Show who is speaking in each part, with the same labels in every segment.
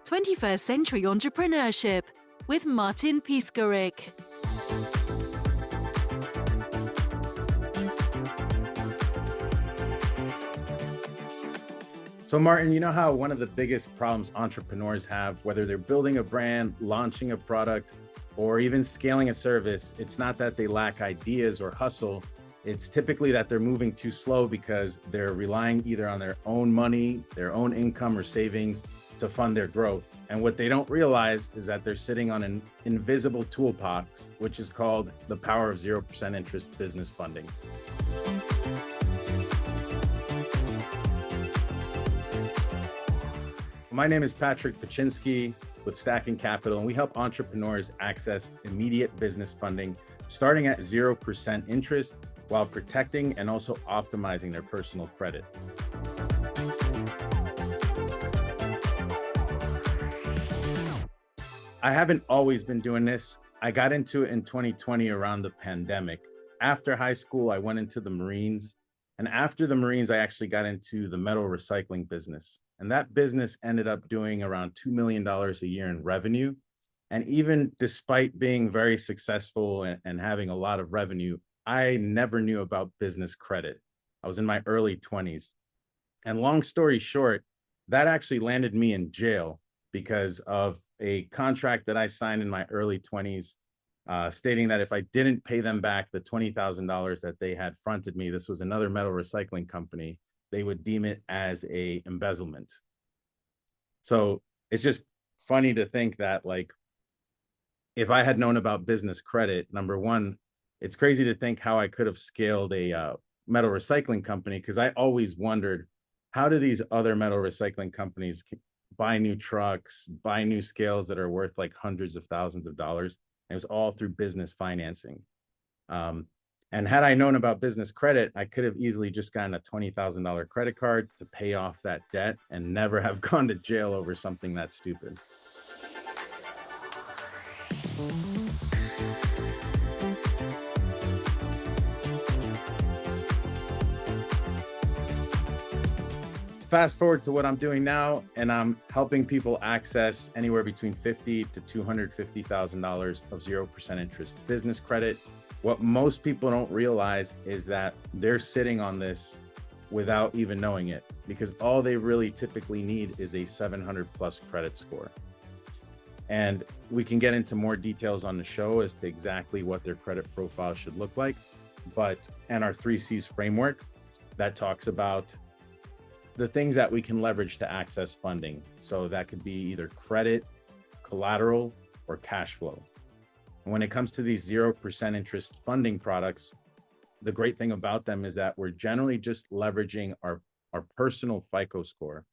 Speaker 1: 21st Century Entrepreneurship with Martin Pychynski.
Speaker 2: So Martin, you know how one of the biggest problems entrepreneurs have, whether they're building a brand, launching a product, or even scaling a service, it's not that they lack ideas or hustle. It's typically that they're moving too slow because they're relying either on their own money, their own income or savings to fund their growth. And what they don't realize is that they're sitting on an invisible toolbox, which is called the power of 0% interest business funding. My name is Pychynski with Stacking Capital, and we help entrepreneurs access immediate business funding starting at 0% interest while protecting and also optimizing their personal credit. I haven't always been doing this. I got into it in 2020 around the pandemic. After high school, I went into the Marines. And after the Marines, I actually got into the metal recycling business. And that business ended up doing around $2 million a year in revenue. And even despite being very successful and having a lot of revenue, I never knew about business credit. I was in my early 20s. And long story short, that actually landed me in jail because of a contract that I signed in my early 20s, stating that if I didn't pay them back the $20,000 that they had fronted me, this was another metal recycling company, they would deem it as a embezzlement. So it's just funny to think that, like, if I had known about business credit, number one, it's crazy to think how I could have scaled a metal recycling company, because I always wondered, how do these other metal recycling companies buy new trucks, buy new scales that are worth like hundreds of thousands of dollars? It was all through business financing. And had I known about business credit, I could have easily just gotten a $20,000 credit card to pay off that debt and never have gone to jail over something that stupid. Fast forward to what I'm doing now, and I'm helping people access anywhere between $50,000 to $250,000 of 0% interest business credit. What most people don't realize is that they're sitting on this without even knowing it, because all they really typically need is a 700 plus credit score. And we can get into more details on the show as to exactly what their credit profile should look like, and our 3Cs framework that talks about the things that we can leverage to access funding. So that could be either credit, collateral, or cash flow. And when it comes to these 0% interest funding products, the great thing about them is that we're generally just leveraging our personal FICO score,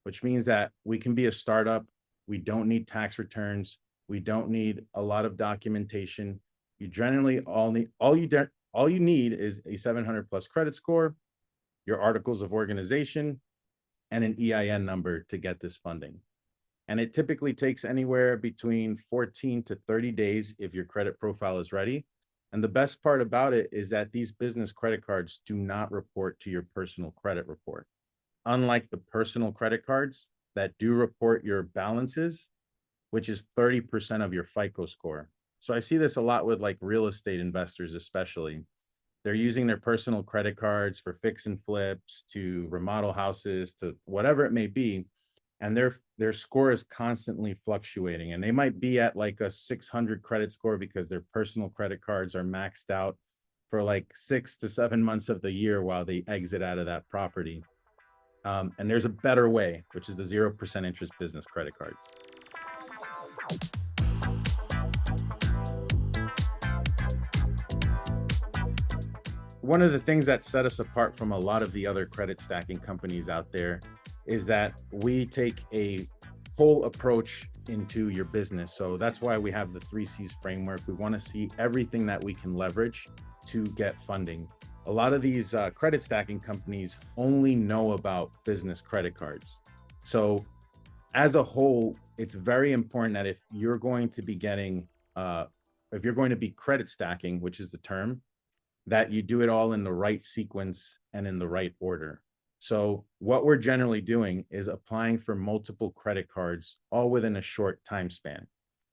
Speaker 2: which means that we can be a startup. We don't need tax returns. We don't need a lot of documentation. You generally all you need is a 700 plus credit score, your articles of organization, and an EIN number to get this funding. And it typically takes anywhere between 14 to 30 days if your credit profile is ready. And the best part about it is that these business credit cards do not report to your personal credit report. Unlike the personal credit cards that do report your balances, which is 30% of your FICO score. So I see this a lot with like real estate investors, especially. They're using their personal credit cards for fix and flips, to remodel houses, to whatever it may be. And their score is constantly fluctuating. And they might be at like a 600 credit score because their personal credit cards are maxed out for like 6 to 7 months of the year while they exit out of that property. And there's a better way, which is the 0% interest business credit cards. One of the things that set us apart from a lot of the other credit stacking companies out there is that we take a whole approach into your business. So that's why we have the 3Cs framework. We want to see everything that we can leverage to get funding. A lot of these credit stacking companies only know about business credit cards. So as a whole, it's very important that if you're going to be credit stacking, which is the term, that you do it all in the right sequence and in the right order. So what we're generally doing is applying for multiple credit cards, all within a short time span.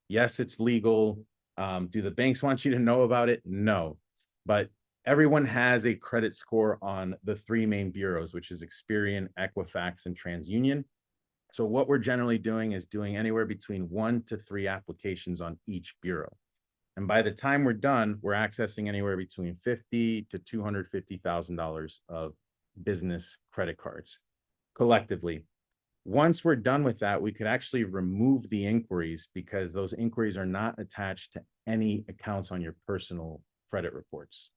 Speaker 2: Yes, it's legal. Do the banks want you to know about it? No, but everyone has a credit score on the three main bureaus, which is Experian, Equifax, and TransUnion. So what we're generally doing is doing anywhere between 1 to 3 applications on each bureau. And by the time we're done, we're accessing anywhere between $50 to $250,000 of business credit cards collectively. Once we're done with that, we could actually remove the inquiries because those inquiries are not attached to any accounts on your personal credit reports.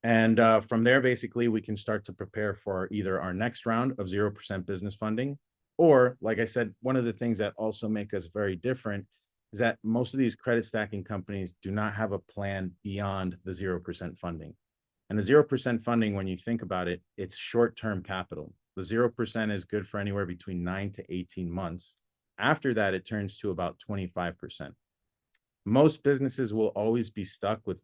Speaker 2: And from there, basically, we can start to prepare for either our next round of 0% business funding, or like I said, one of the things that also make us very different is that most of these credit stacking companies do not have a plan beyond the 0% funding. And the 0% funding, when you think about it, it's short-term capital. The 0% is good for anywhere between 9 to 18 months. After that, it turns to about 25%. Most businesses will always be stuck with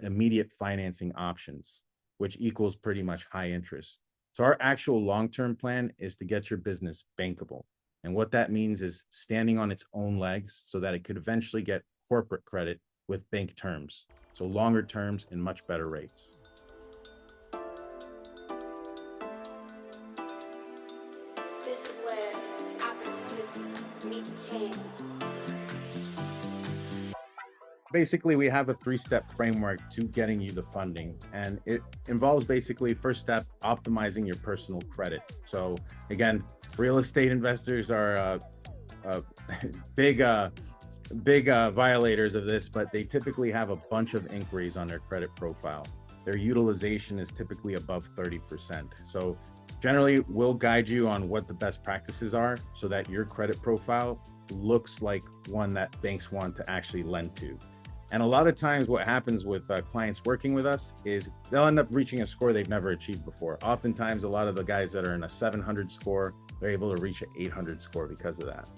Speaker 2: immediate financing options, which equals pretty much high interest. So our actual long-term plan is to get your business bankable. And what that means is standing on its own legs so that it could eventually get corporate credit with bank terms. So longer terms and much better rates.
Speaker 3: This is where opportunity meets chance.
Speaker 2: Basically, we have a 3-step framework to getting you the funding, and it involves basically first step, optimizing your personal credit. So again, real estate investors are big violators of this, but they typically have a bunch of inquiries on their credit profile. Their utilization is typically above 30%. So generally, we'll guide you on what the best practices are so that your credit profile looks like one that banks want to actually lend to. And a lot of times what happens with clients working with us is they'll end up reaching a score they've never achieved before. Oftentimes, a lot of the guys that are in a 700 score, they're able to reach an 800 score because of that.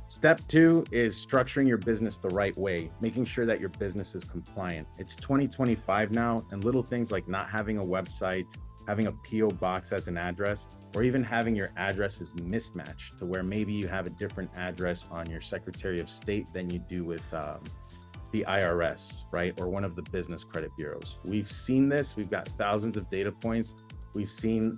Speaker 2: Step 2 is structuring your business the right way, making sure that your business is compliant. It's 2025 now, and little things like not having a website, having a PO box as an address, or even having your addresses mismatched to where maybe you have a different address on your Secretary of State than you do with the IRS, right? Or one of the business credit bureaus. We've seen this, we've got thousands of data points. We've seen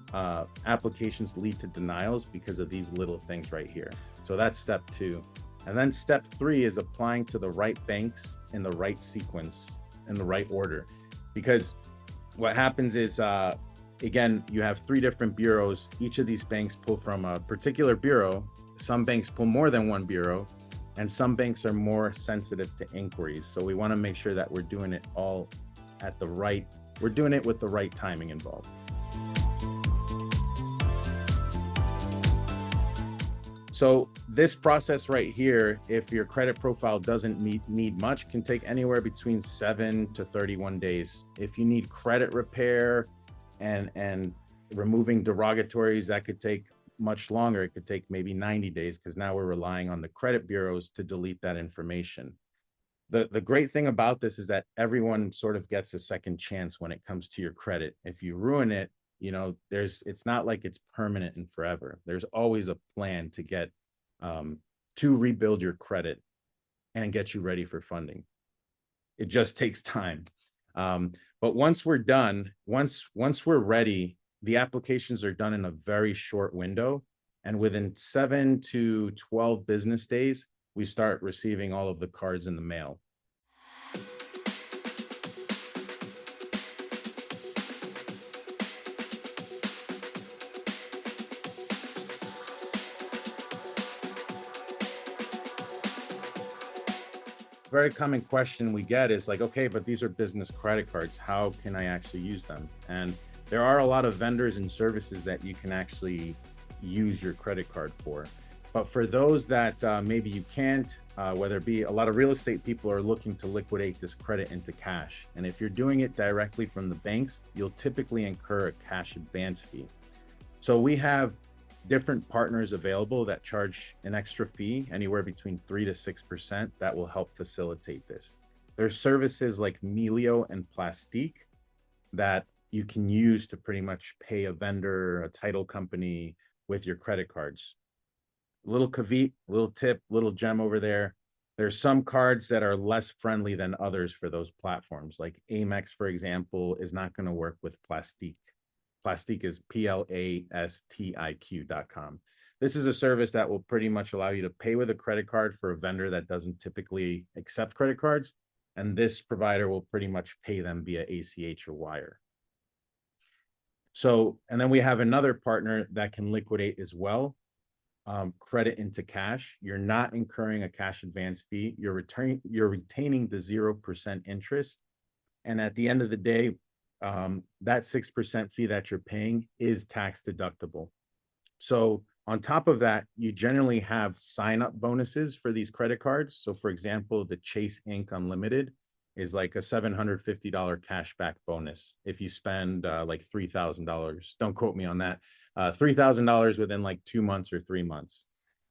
Speaker 2: applications lead to denials because of these little things right here. So that's step 2. And then step 3 is applying to the right banks in the right sequence, in the right order. Because what happens is, again, you have 3 different bureaus. Each of these banks pull from a particular bureau. Some banks pull more than one bureau, and some banks are more sensitive to inquiries. So we want to make sure that we're doing it all at the right, we're doing it with the right timing involved. So this process right here, if your credit profile doesn't need much, can take anywhere between 7 to 31 days. If you need credit repair and removing derogatories, that could take much longer. It could take maybe 90 days because now we're relying on the credit bureaus to delete that information. The great thing about this is that everyone sort of gets a second chance when it comes to your credit. If you ruin it, you know, it's not like it's permanent and forever. There's always a plan to get to rebuild your credit and get you ready for funding. It just takes time. But once we're done, once we're ready, the applications are done in a very short window. And within 7 to 12 business days, we start receiving all of the cards in the mail. Very common question we get is like, okay, but these are business credit cards. How can I actually use them? And there are a lot of vendors and services that you can actually use your credit card for. But for those that maybe you can't, whether it be a lot of real estate people are looking to liquidate this credit into cash. And if you're doing it directly from the banks, you'll typically incur a cash advance fee. So we have different partners available that charge an extra fee, anywhere between 3 to 6%, that will help facilitate this. There's services like Melio and Plastiq that you can use to pretty much pay a vendor, a title company with your credit cards. Little caveat, little tip, little gem over there. There's some cards that are less friendly than others for those platforms. Like Amex, for example, is not going to work with Plastiq. Plastiq is Plastiq.com. This is a service that will pretty much allow you to pay with a credit card for a vendor that doesn't typically accept credit cards. And this provider will pretty much pay them via ACH or wire. So, and then we have another partner that can liquidate as well. Credit into cash. You're not incurring a cash advance fee. You're retaining the 0% interest. And at the end of the day, that 6% fee that you're paying is tax deductible. So on top of that, you generally have sign-up bonuses for these credit cards. So for example, the Chase Inc. Unlimited is like a $750 cashback bonus if you spend like $3,000. Don't quote me on that. $3,000 within like 2 months or 3 months.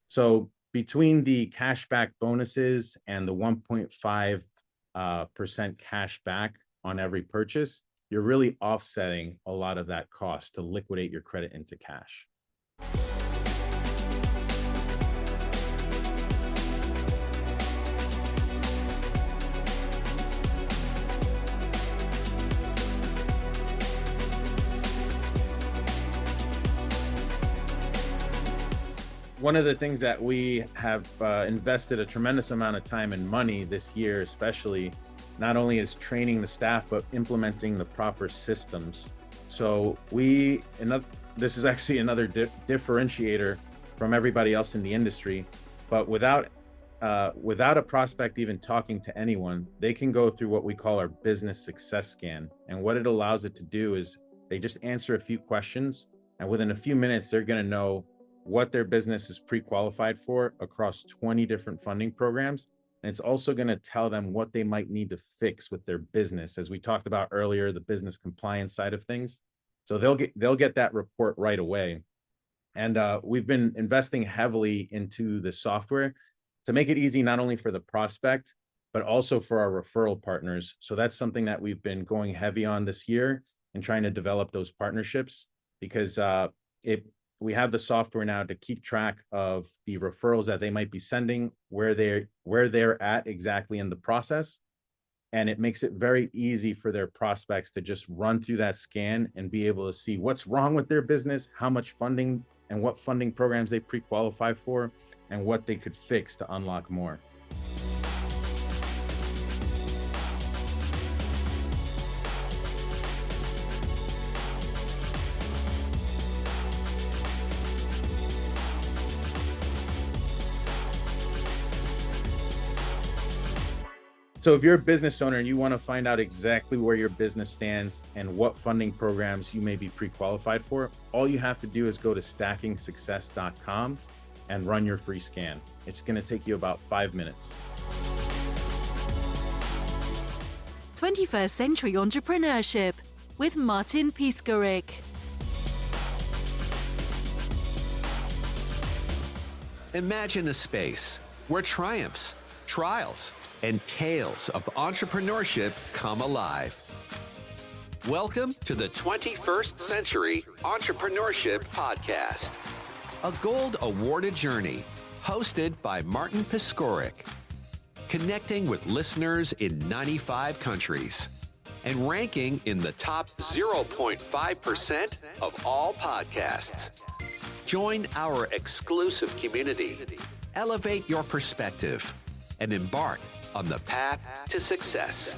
Speaker 2: So between the cashback bonuses and the 1.5% cash back on every purchase, you're really offsetting a lot of that cost to liquidate your credit into cash. One of the things that we have invested a tremendous amount of time and money this year, especially, not only is training the staff, but implementing the proper systems. So this is actually another differentiator from everybody else in the industry, but without a prospect even talking to anyone, they can go through what we call our business success scan. And what it allows it to do is they just answer a few questions, and within a few minutes, they're going to know what their business is pre-qualified for across 20 different funding programs. And it's also going to tell them what they might need to fix with their business. As we talked about earlier, the business compliance side of things. So they'll get that report right away. And we've been investing heavily into the software to make it easy, not only for the prospect, but also for our referral partners. So that's something that we've been going heavy on this year and trying to develop those partnerships, because we have the software now to keep track of the referrals that they might be sending, where they're at exactly in the process. And it makes it very easy for their prospects to just run through that scan and be able to see what's wrong with their business, how much funding and what funding programs they pre-qualify for, and what they could fix to unlock more. So if you're a business owner and you want to find out exactly where your business stands and what funding programs you may be pre-qualified for, all you have to do is go to stackingsuccess.com and run your free scan. It's going to take you about 5 minutes.
Speaker 1: 21st Century Entrepreneurship with Martin Pychynski.
Speaker 4: Imagine a space where triumphs, trials, and tales of entrepreneurship come alive. Welcome to the 21st Century Entrepreneurship Podcast, a gold awarded journey hosted by Martin Pychynski, connecting with listeners in 95 countries and ranking in the top 0.5% of all podcasts. Join our exclusive community, elevate your perspective, and embark on the path to success.